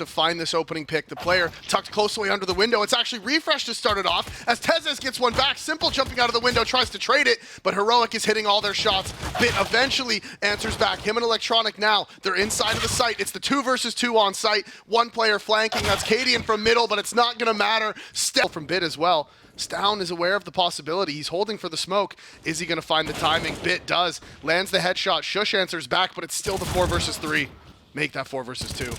to find this opening pick. The player tucked close away under the window. It's actually Refresh to start it off as Tezes gets one back. Simple jumping out of the window, tries to trade it, but Heroic is hitting all their shots. Bit eventually answers back. Him and Electronic now, they're inside of the site. It's the 2 versus 2 on site. One player flanking, that's CADIAN from middle, but it's not gonna matter. Still from Bit as well. Stown is aware of the possibility. He's holding for the smoke. Is he gonna find the timing? Bit does. Lands the headshot. Shush answers back, but it's still the 4 versus 3. Make that 4 versus 2.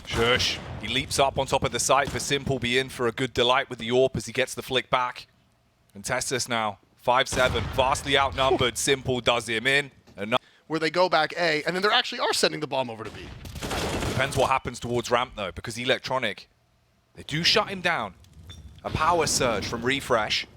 Shush. He leaps up on top of the site for Simple. Be in for a good delight with the AWP as he gets the flick back. And Testis now, 5-7, vastly outnumbered. Simple does him in. Where they go back A, and then they actually are sending the bomb over to B. Depends what happens towards ramp though, because Electronic, they do shut him down. A power surge from Refresh.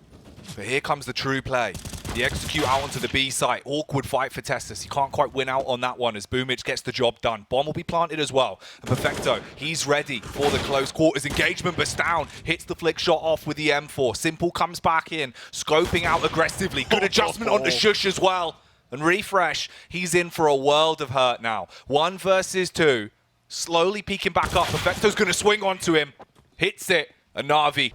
But here comes the true play. The execute out onto the B site. Awkward fight for Testis. He can't quite win out on that one as Boomich gets the job done. Bomb will be planted as well. And Perfecto, he's ready for the close quarters engagement, but Stown hits the flick shot off with the M4. Simple comes back in, scoping out aggressively. Good adjustment onto Shush as well. And Refresh, he's in for a world of hurt now. 1 versus 2. Slowly peeking back up. Perfecto's going to swing onto him. Hits it. And NaVi.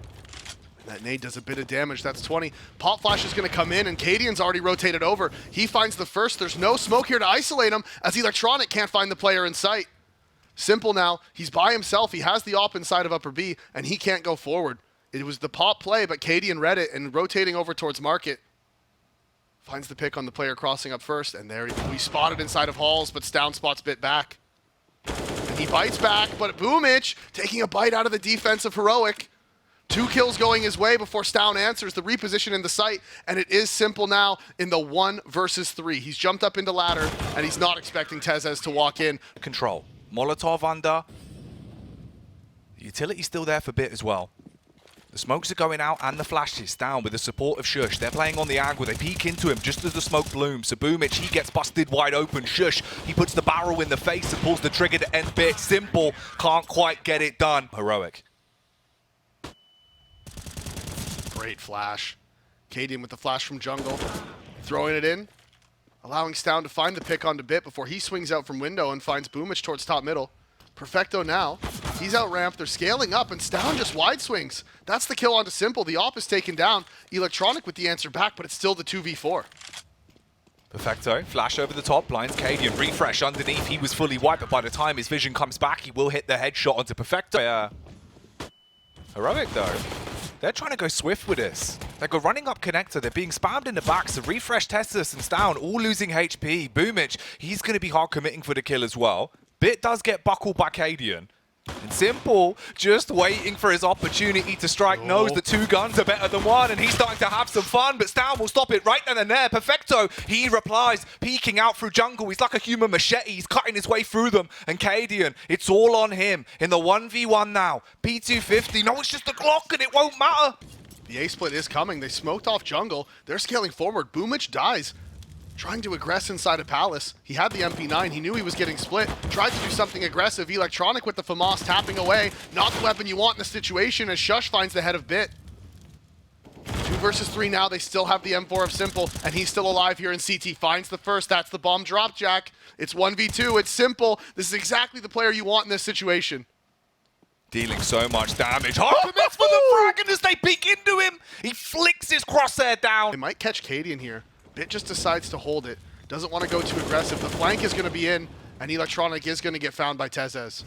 That nade does a bit of damage. That's 20. Pop Flash is going to come in, and CADIAN's already rotated over. He finds the first. There's no smoke here to isolate him, as Electronic can't find the player in sight. Simple now. He's by himself. He has the AWP inside of upper B, and he can't go forward. It was the pop play, but CADIAN read it, and rotating over towards Market. Finds the pick on the player crossing up first, and there we spotted inside of Halls, but Stown spots Bit back. And he bites back, but Boomich taking a bite out of the defense of Heroic. 2 kills going his way before Stown answers the reposition in the site, and it is Simple now in the 1 versus 3. He's jumped up into ladder, and he's not expecting Tezes to walk in. Control. Molotov under. The utility's still there for Bit as well. The smokes are going out and the flashes down with the support of Shush. They're playing on the angle. They peek into him just as the smoke blooms. So Boomich, he gets busted wide open. Shush, he puts the barrel in the face and pulls the trigger to end Bit. Simple can't quite get it done. Heroic. Great flash. CADIAN with the flash from jungle. Throwing it in. Allowing Stown to find the pick onto Bit before he swings out from window and finds Boomich towards top middle. Perfecto now. He's out ramped. They're scaling up, and Stown just wide swings. That's the kill onto Simple. The AWP is taken down. Electronic with the answer back, but it's still the 2v4. Perfecto. Flash over the top. Blinds CADIAN. Refresh underneath. He was fully wiped, but by the time his vision comes back, he will hit the headshot onto Perfecto. Heroic, though. They're trying to go swift with this. They go running up connector. They're being spammed in the back. So Refresh, Testis, and Stown all losing HP. Boomich, he's going to be hard committing for the kill as well. Bit does get buckled by CADIAN. And Simple just waiting for his opportunity to strike. Knows the 2 guns are better than 1, and he's starting to have some fun, but Stown will stop it right then and there. Perfecto, he replies, peeking out through jungle. He's like a human machete. He's cutting his way through them. And CADIAN, it's all on him in the 1v1 now. P250, no, it's just a Glock and it won't matter. The A split is coming. They smoked off jungle. They're scaling forward. Boomich dies. Trying to aggress inside of Palace. He had the MP9. He knew he was getting split. Tried to do something aggressive. Electronic with the FAMAS tapping away. Not the weapon you want in the situation as Shush finds the head of Bit. 2 versus 3 now. They still have the M4 of Simple, and he's still alive here in CT. Finds the first. That's the bomb drop, Jack. It's 1v2. It's Simple. This is exactly the player you want in this situation. Dealing so much damage. Hard commits for the frag, and as they peek into him, he flicks his crosshair down. They might catch CADIAN here. Bit just decides to hold it. Doesn't want to go too aggressive. The flank is going to be in, and Electronic is going to get found by Tezes.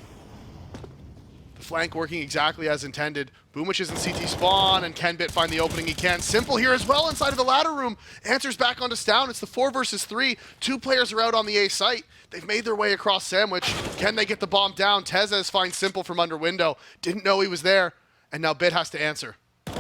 The flank working exactly as intended. Boomich is in CT spawn, and can Bit find the opening he can. Simple here as well inside of the ladder room. Answers back onto Stown. It's the 4 versus 3. 2 players are out on the A site. They've made their way across Sandwich. Can they get the bomb down? Tezes finds Simple from under window. Didn't know he was there, and now Bit has to answer.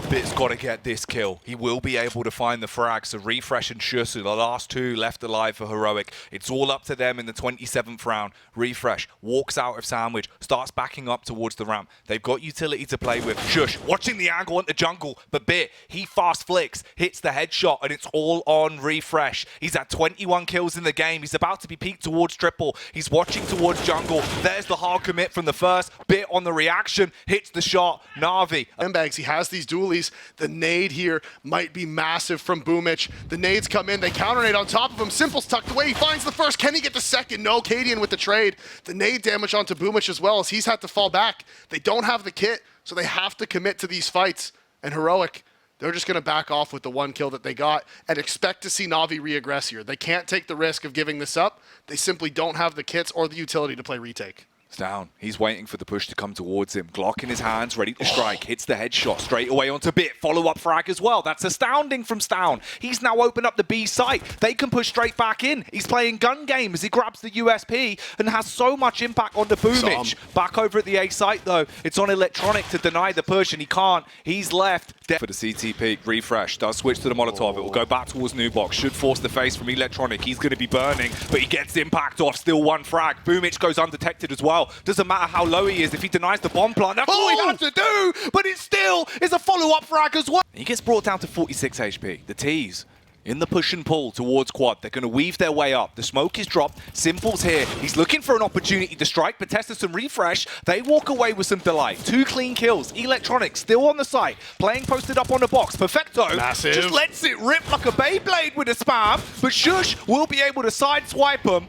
Bit's got to get this kill. He will be able to find the frag. So Refresh and Shush are the last 2 left alive for Heroic. It's all up to them in the 27th round. Refresh walks out of Sandwich, starts backing up towards the ramp. They've got utility to play with. Shush watching the angle on the jungle, but Bit, he fast flicks, hits the headshot, and it's all on Refresh. He's at 21 kills in the game. He's about to be peaked towards triple. He's watching towards jungle. There's the hard commit from the first. Bit on the reaction, hits the shot. NaVi. Bags, he has these dualies. utilities. The nade here might be massive from Boomich. The nades come in, they counter nade on top of him. Simple's tucked away, he finds the first. Can he get the second? No, CADIAN with the trade. The nade damage onto Boomich as well as he's had to fall back. They don't have the kit, so they have to commit to these fights. And Heroic, they're just going to back off with the one kill that they got and expect to see NaVi re-aggress here. They can't take the risk of giving this up. They simply don't have the kits or the utility to play retake. It's down. He's waiting for the push to come towards him. Glock in his hands, ready to strike. Hits the headshot straight away onto Bit. Follow-up frag as well. That's astounding from Stown. He's now opened up the B site. They can push straight back in. He's playing gun game as he grabs the USP and has so much impact on the Boomich. Back over at the A site, though. It's on Electronic to deny the push, and he can't. He's left. For the CT peak, refresh, does switch to the Molotov. It will go back towards New Box. Should force the face from Electronic. He's going to be burning, but he gets impact off. Still one frag. Boomich goes undetected as well. Doesn't matter how low he is if he denies the bomb plant. That's all he has to do, but it still is a follow-up frag as well. He gets brought down to 46 HP. The T's in the push and pull towards quad. They're going to weave their way up. The smoke is dropped. Simple's here. He's looking for an opportunity to strike, but tested some refresh. They walk away with some delight. 2 clean kills. Electronic still on the site. Playing posted up on the box. Perfecto Massive. Just lets it rip like a Beyblade with a spam, but Shush will be able to sideswipe him.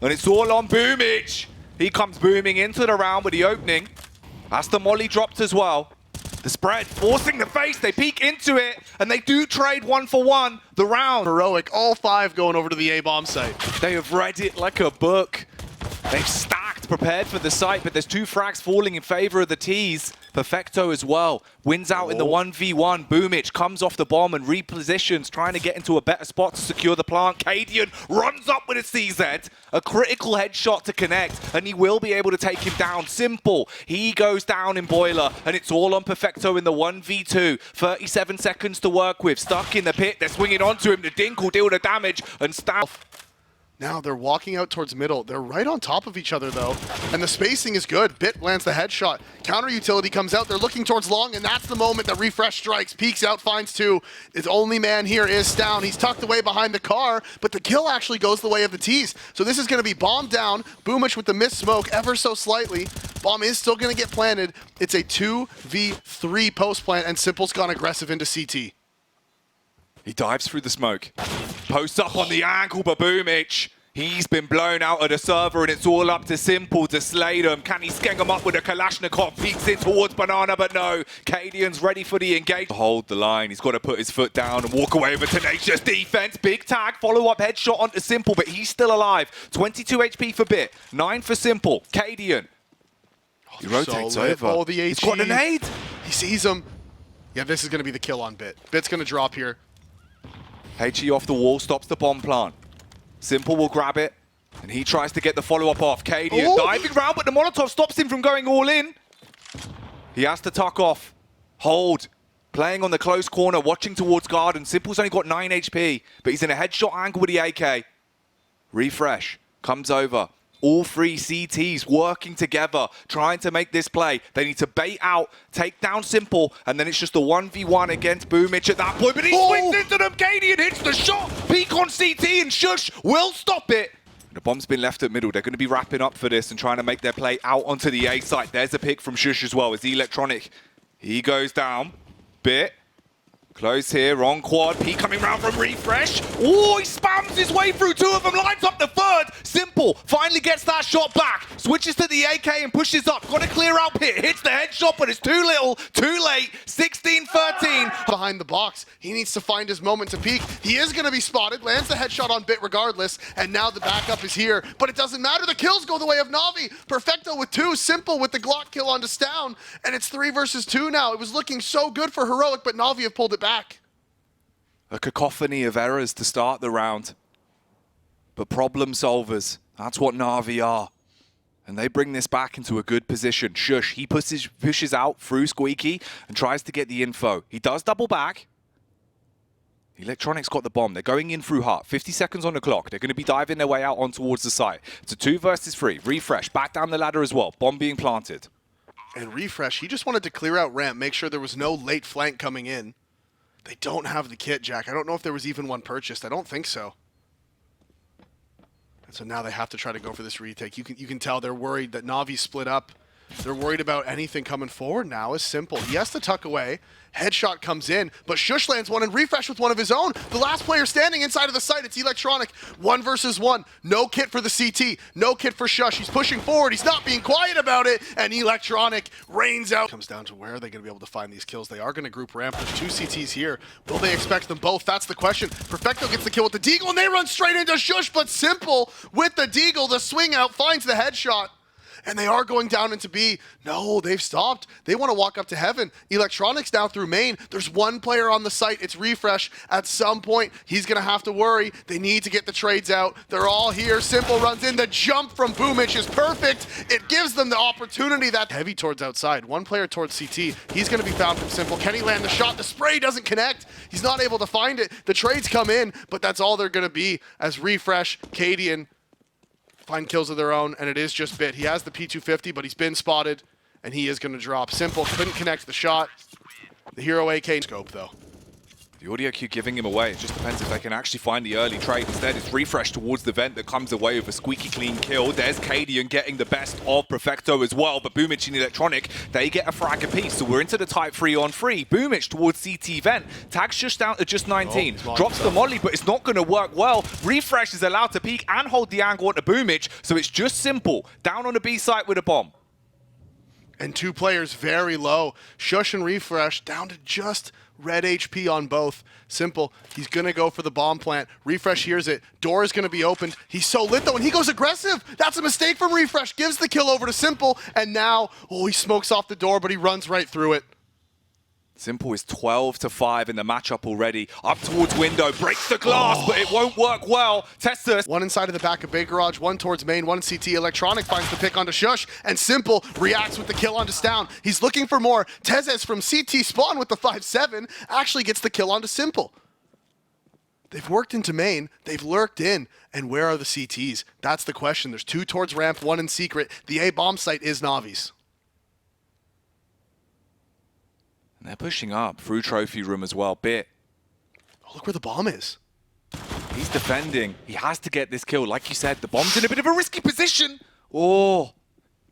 And it's all on Boomich. He comes booming into the round with the opening. That's the molly dropped as well. The spread, forcing the face, they peek into it, and they do trade 1-for-1 the round. Heroic, all 5 going over to the A-bomb site. They have read it like a book. They've stacked, prepared for the site, but there's 2 frags falling in favor of the T's. Perfecto as well. Wins out in the 1v1. Boomich comes off the bomb and repositions, trying to get into a better spot to secure the plant. CADIAN runs up with a CZ. A critical headshot to connect, and he will be able to take him down. Simple. He goes down in Boiler, and it's all on Perfecto in the 1v2. 37 seconds to work with. Stuck in the pit. They're swinging onto him. The dink will deal the damage, and Staff. Now they're walking out towards middle. They're right on top of each other though, and the spacing is good. Bit lands the headshot. Counter utility comes out. They're looking towards long, and that's the moment that refresh strikes. Peeks out, finds 2. His only man here is Stown. He's tucked away behind the car, but the kill actually goes the way of the T's. So this is going to be bomb down. Boomich with the missed smoke ever so slightly. Bomb is still going to get planted. It's a 2v3 post plant, and Simple's gone aggressive into CT. He dives through the smoke. Posts up on the ankle, but Boomich. He's been blown out of the server, and it's all up to Simple to slay them. Can he skeng him up with a Kalashnikov? Peeks in towards Banana, but no. CADIAN's ready for the engage. Hold the line. He's got to put his foot down and walk away with a tenacious defense. Big tag, follow-up headshot onto Simple, but he's still alive. 22 HP for Bit, 9 for Simple. CADIAN. He rotates over. Oh, the HE. He's got a nade. He sees him. Yeah, this is going to be the kill on Bit. Bit's going to drop here. HE off the wall, stops the bomb plant. Simple will grab it, and he tries to get the follow-up off. CADIAN diving round, but the Molotov stops him from going all in. He has to tuck off. Hold. Playing on the close corner, watching towards Garden. Simple's only got 9 HP, but he's in a headshot angle with the AK. Refresh. Comes over. All 3 CTs working together, trying to make this play. They need to bait out, take down Simple, and then it's just a 1v1 against Boomich at that point. But he swings into them. CADIAN hits the shot. Peek on CT, and Shush will stop it. The bomb's been left at middle. They're going to be wrapping up for this and trying to make their play out onto the A site. There's a pick from Shush as well. It's Electronic. He goes down. Bit. Close here on quad. P coming round from refresh. Oh, he spams his way through 2 of them. Lines up the 3rd. Simple finally gets that shot back. Switches to the AK and pushes up. Got to clear out Pit. Hits the headshot, but it's too little, too late. 16-13. Behind the box. He needs to find his moment to peek. He is going to be spotted. Lands the headshot on Bit regardless. And now the backup is here. But it doesn't matter. The kills go the way of NaVi. Perfecto with 2. Simple with the Glock kill onto Stown. And it's 3 versus 2 now. It was looking so good for Heroic, but NaVi have pulled it back. A cacophony of errors to start the round. But problem solvers, that's what NaVi are. And they bring this back into a good position. Shush, he pushes out through Squeaky and tries to get the info. He does double back. Electronic's got the bomb. They're going in through Hut. 50 seconds on the clock. They're going to be diving their way out on towards the site. It's a 2 versus 3. Refresh, back down the ladder as well. Bomb being planted. And Refresh, he just wanted to clear out ramp, make sure there was no late flank coming in. They don't have the kit, Jack. I don't know if there was even one purchased. I don't think so. And so now they have to try to go for this retake. You can tell they're worried that NaVi split up. they're worried about anything coming forward now is simple. He has to tuck away. Headshot comes in, but Shush lands one and Refresh with one of his own. The last player standing inside of the site, it's Electronic. 1 versus 1. No kit for the CT. No kit for Shush. He's pushing forward. He's not being quiet about it. And Electronic rains out. Comes down to where are they going to be able to find these kills? They are going to group ramp. There's 2 CTs here. Will they expect them both? That's the question. Perfecto gets the kill with the Deagle, and they run straight into Shush, but Simple with the Deagle. The swing out finds the headshot. And they are going down into B. No, they've stopped. They want to walk up to heaven. Electronics now through main. There's 1 player on the site. It's Refresh. At some point, he's going to have to worry. They need to get the trades out. They're all here. Simple runs in. The jump from Boomich is perfect. It gives them the opportunity. That heavy towards outside. 1 player towards CT. He's going to be found from Simple. Can he land the shot? The spray doesn't connect. He's not able to find it. The trades come in, but that's all they're going to be as Refresh, CADIAN, find kills of their own, and it is just Bit. He has the P250, but he's been spotted, and he is going to drop. Simple couldn't connect the shot. The Hero AK scope, though. The audio cue giving him away. It just depends if they can actually find the early trade. Instead, it's Refresh towards the vent that comes away with a squeaky clean kill. There's CADIAN getting the best of Perfecto as well, but Boomich and Electronic, they get a frag apiece. So we're into the type 3-on-3. Boomich towards CT vent. Tags just down to just 19. Drops the molly, but it's not going to work well. Refresh is allowed to peek and hold the angle onto Boomich, so it's just Simple. Down on the B site with a bomb. And 2 players very low. Shush and Refresh down to just red HP on both. Simple, he's going to go for the bomb plant. Refresh hears it. Door is going to be opened. He's so lit, though, and he goes aggressive. That's a mistake from Refresh. Gives the kill over to Simple, and now, he smokes off the door, but he runs right through it. Simple is 12-5 in the matchup already. Up towards window, breaks the glass, but it won't work well. Tester. 1 inside of the back of Big Garage, 1 towards main, 1 CT. Electronic finds the pick onto Shush, and Simple reacts with the kill onto Stown. He's looking for more. Tezes from CT spawn with the 5-7 actually gets the kill onto Simple. They've worked into main, they've lurked in, and where are the CTs? That's the question. There's 2 towards ramp, 1 in secret. The A bomb site is NaVi's. And they're pushing up through trophy room as well. Bit. Oh, look where the bomb is. He's defending. He has to get this kill. Like you said, the bomb's in a bit of a risky position. Oh,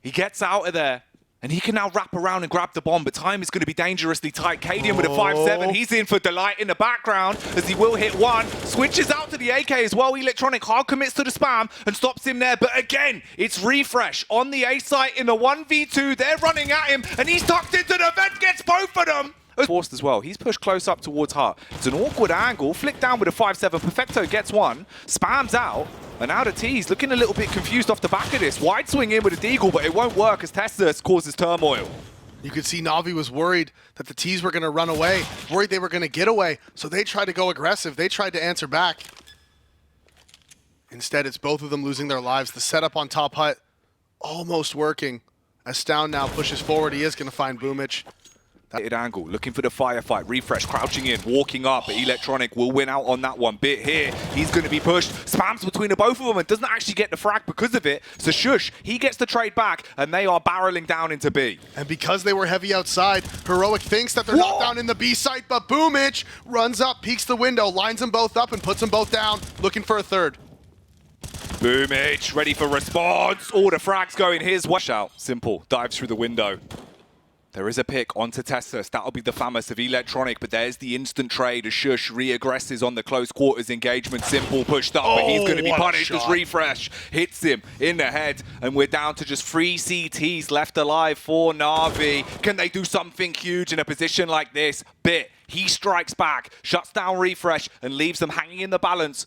he gets out of there. And he can now wrap around and grab the bomb, but time is going to be dangerously tight. CADIAN with a 5-7. He's in for Delight in the background as he will hit 1. Switches out to the AK as well. Electronic hard commits to the spam and stops him there. But again, it's Refresh on the A site in the 1v2. They're running at him, and he's tucked into the vent, gets both of them. Forced as well. He's pushed close up towards Hut. It's an awkward angle. Flick down with a 5-7. Perfecto gets 1. Spams out. And now the T's looking a little bit confused off the back of this. Wide swing in with a Deagle, but it won't work as Testus causes turmoil. You could see NaVi was worried that the T's were going to run away, worried they were going to get away, so they tried to go aggressive. They tried to answer back. Instead, it's both of them losing their lives. The setup on top Hut almost working. As Stown now pushes forward, he is going to find Boomich. Angle, looking for the firefight. Refresh crouching in, walking up, but Electronic will win out on that one. Bit here, he's going to be pushed, spams between the both of them and doesn't actually get the frag because of it. So Shush, he gets the trade back, and they are barreling down into B. And because they were heavy outside, Heroic thinks that they're not down in the B site, but Boomich runs up, peeks the window, lines them both up, and puts them both down, looking for a third. Boomich, ready for response. All the frags going his way. Out, Simple, dives through the window. There is a pick onto Tessus. That'll be the famous of Electronic, but there's the instant trade as Shush re-aggresses on the close quarters engagement. Simple pushed up, but he's going to be punished as Refresh hits him in the head. And we're down to just 3 CTs left alive for NaVi. Can they do something huge in a position like this? Bit, he strikes back, shuts down Refresh, and leaves them hanging in the balance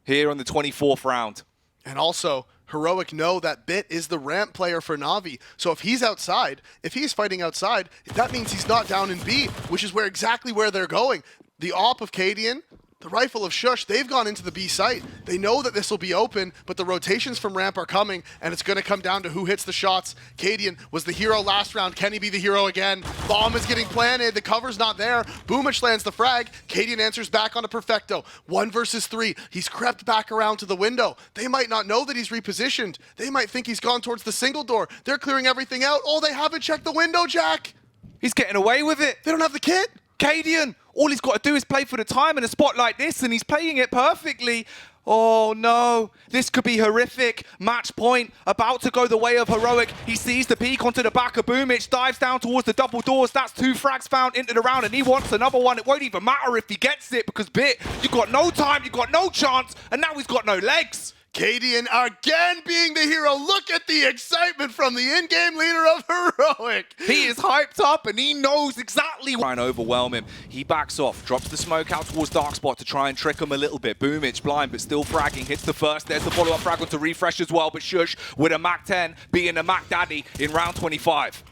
here on the 24th round. And also, Heroic know that Bit is the ramp player for NaVi. So if he's outside, if he's fighting outside, that means he's not down in B, which is exactly where they're going. The AWP of CADIAN, the rifle of Shush, they've gone into the B site. They know that this will be open, but the rotations from ramp are coming, and it's going to come down to who hits the shots. CADIAN was the hero last round. Can he be the hero again? Bomb is getting planted. The cover's not there. Boomich lands the frag. CADIAN answers back onto Perfecto. 1 versus 3. He's crept back around to the window. They might not know that he's repositioned. They might think he's gone towards the single door. They're clearing everything out. Oh, they haven't checked the window, Jack. He's getting away with it. They don't have the kit. CADIAN, all he's got to do is play for the time in a spot like this, and he's playing it perfectly. Oh no, this could be horrific. Match point, about to go the way of Heroic. He sees the peek onto the back of Boomich, dives down towards the double doors. That's 2 frags found into the round, and he wants another one. It won't even matter if he gets it, because Bit, you've got no time, you've got no chance, and now he's got no legs. CADIAN again being the hero. Look at the excitement from the in-game leader of Heroic. He is hyped up and he knows exactly trying to overwhelm him. He backs off, drops the smoke out towards Dark Spot to try and trick him a little bit. Boomich blind but still fragging, hits the first. There's the follow-up frag onto Refresh as well, but Shush with a Mac 10 being a Mac Daddy in round 25.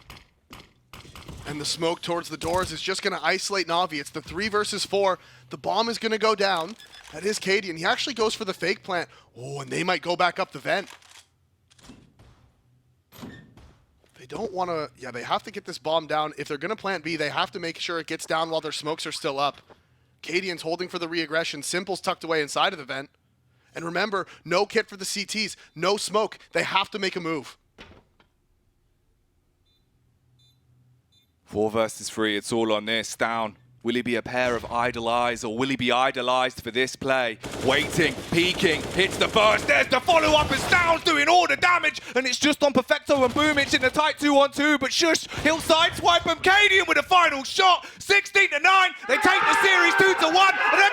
And the smoke towards the doors is just going to isolate NaVi. It's the 3 versus 4. The bomb is going to go down. That is CADIAN. He actually goes for the fake plant. Oh, and they might go back up the vent. They don't want to... Yeah, they have to get this bomb down. If they're going to plant B, they have to make sure it gets down while their smokes are still up. CADIAN's holding for the re-aggression. Simple's tucked away inside of the vent. And remember, no kit for the CTs. No smoke. They have to make a move. 4 versus 3, it's all on this. Down. Will he be a pair of idle eyes, or will he be idolized for this play? Waiting, peeking, hits the first. There's the follow-up as Down's doing all the damage, and it's just on Perfecto and Boomich in the tight 2-on-2, but Shush, he'll sideswipe him. CADIAN with a final shot, 16-9. They take the series 2-1, and then